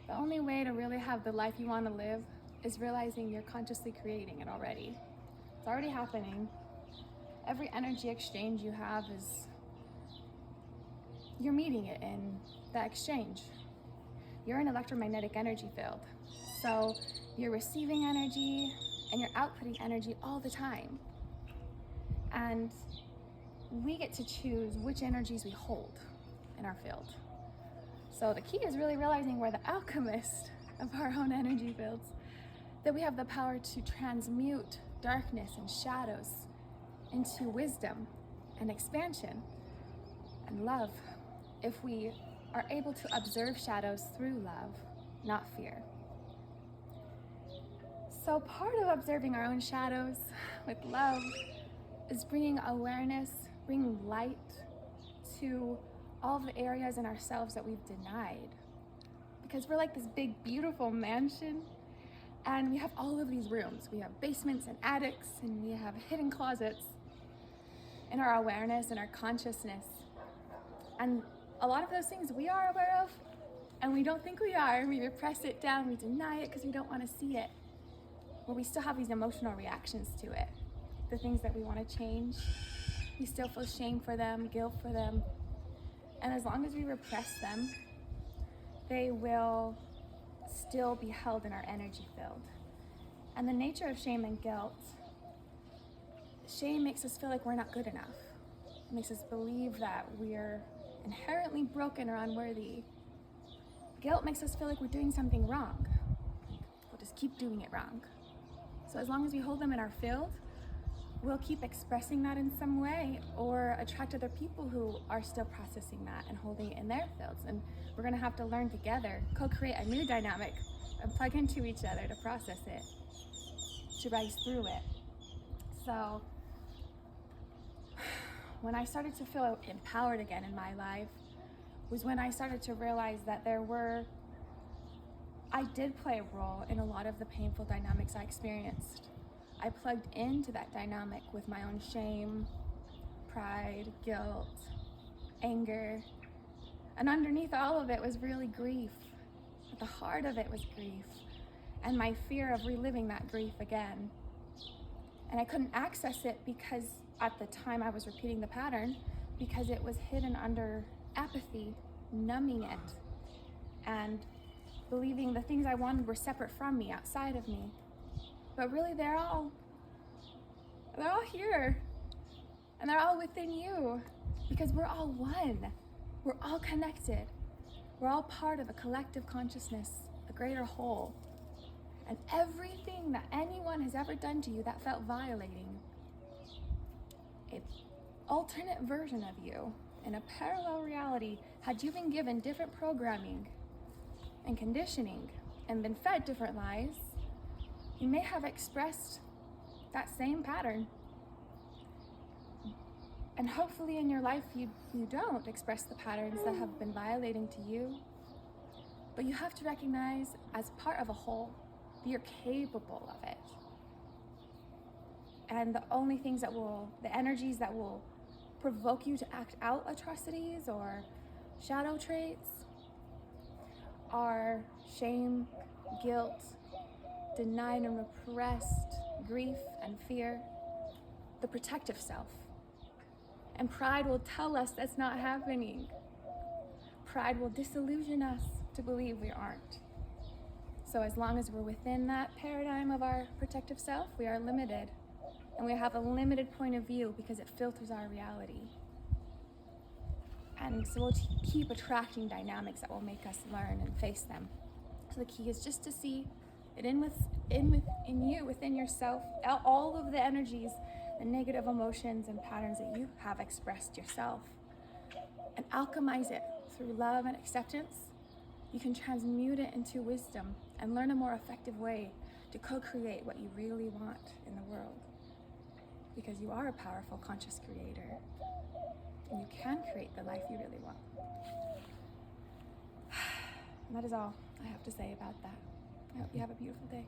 The only way to really have the life you want to live is realizing you're consciously creating it already. It's already happening. Every energy exchange you have is, you're meeting it in that exchange. You're an electromagnetic energy field. So you're receiving energy and you're outputting energy all the time. And we get to choose which energies we hold in our field. So the key is really realizing we're the alchemist of our own energy fields, that we have the power to transmute darkness and shadows into wisdom and expansion and love if we are able to observe shadows through love, not fear. So part of observing our own shadows with love is bringing awareness, bringing light to all of the areas in ourselves that we've denied. Because we're like this big, beautiful mansion, and we have all of these rooms. We have basements and attics, and we have hidden closets in our awareness and our consciousness. And a lot of those things we are aware of, and we don't think we are. We repress it down, we deny it because we don't want to see it. But we still have these emotional reactions to it. The things that we want to change, we still feel shame for them, guilt for them. And as long as we repress them, they will still be held in our energy field. And the nature of shame and guilt, shame makes us feel like we're not good enough. It makes us believe that we're inherently broken or unworthy. Guilt makes us feel like we're doing something wrong. We'll just keep doing it wrong. So as long as we hold them in our field, we'll keep expressing that in some way or attract other people who are still processing that and holding it in their fields. And we're gonna have to learn together, co-create a new dynamic and plug into each other to process it, to rise through it. So when I started to feel empowered again in my life was when I started to realize that I did play a role in a lot of the painful dynamics I experienced. I plugged into that dynamic with my own shame, pride, guilt, anger, and underneath all of it was really grief. At the heart of it was grief and my fear of reliving that grief again. And I couldn't access it because at the time I was repeating the pattern because it was hidden under apathy, numbing it, and believing the things I wanted were separate from me, outside of me. But really they're all here, and they're all within you, because we're all one. We're all connected. We're all part of a collective consciousness, a greater whole. And everything that anyone has ever done to you that felt violating, an alternate version of you in a parallel reality, had you been given different programming and conditioning and been fed different lies, you may have expressed that same pattern. And hopefully in your life you don't express the patterns that have been violating to you. But you have to recognize as part of a whole that you're capable of it. And the only things the energies that will provoke you to act out atrocities or shadow traits are shame, guilt, denied and repressed grief and fear, the protective self. And pride will tell us that's not happening. Pride will disillusion us to believe we aren't. So as long as we're within that paradigm of our protective self, we are limited. And we have a limited point of view because it filters our reality. And so we'll keep attracting dynamics that will make us learn and face them. So the key is just to see it in you, within yourself, all of the energies, the negative emotions and patterns that you have expressed yourself, and alchemize it through love and acceptance. You can transmute it into wisdom and learn a more effective way to co-create what you really want in the world. Because you are a powerful, conscious creator, and you can create the life you really want. And that is all I have to say about that. I hope you have a beautiful day.